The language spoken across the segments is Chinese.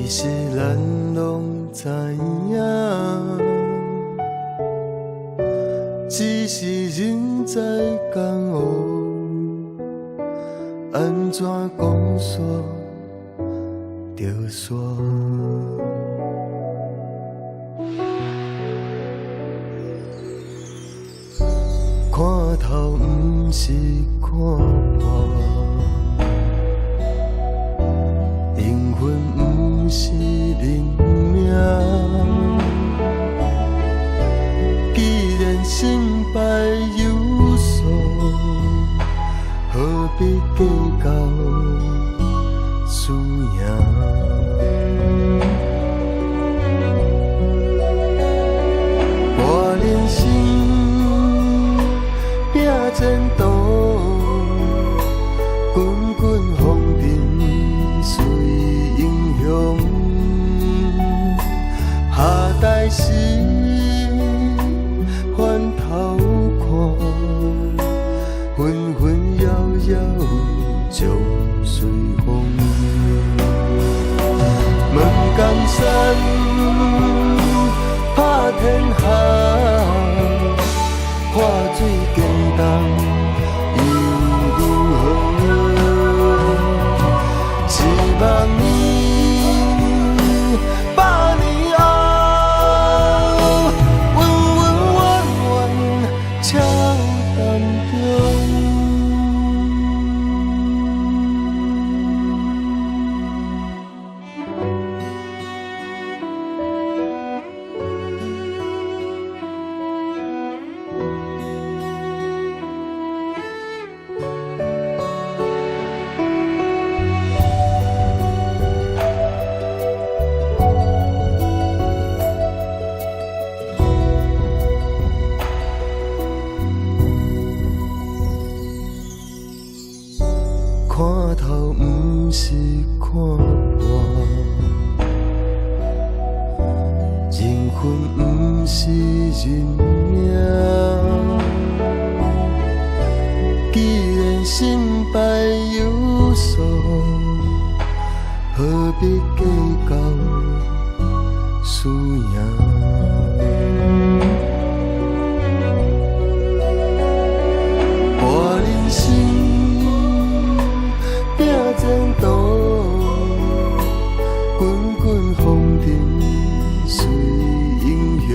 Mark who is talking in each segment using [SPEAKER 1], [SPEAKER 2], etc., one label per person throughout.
[SPEAKER 1] 其实咱拢知影，只是人在江湖，安怎讲煞就煞。看头不是看破，缘分不是认命。既然成败有数，何必计较输赢？我人生拼前途，滚滚风尘随英雄。下代时翻头看，纷纷扰扰将随风。问江山拍天下，看水更重又如何？一万年，百年后，稳稳稳稳笑谈中。看头不是看破，缘分不是认命。既然成败有数，何必计较输赢？我人生拼前途，滚滚风尘随英雄。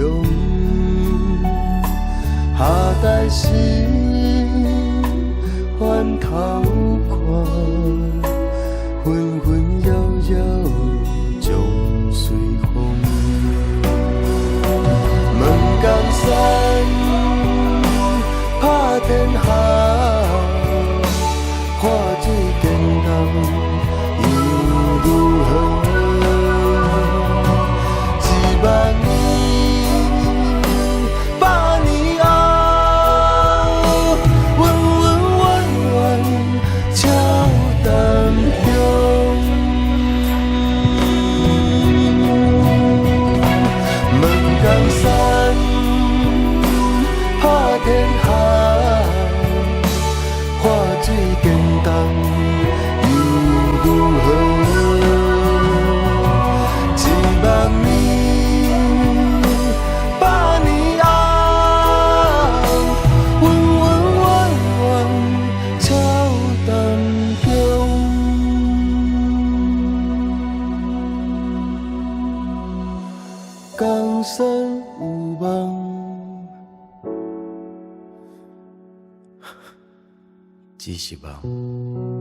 [SPEAKER 1] 下代时翻头看，纷纷扰扰将随风。问江山拍天下，看水更重又如何？一万年，百年后，稳稳稳稳笑谈中。问江山拍天下，看水更重又如何？一万年，百年后，稳稳稳稳笑谈中。江山有梦，只是梦。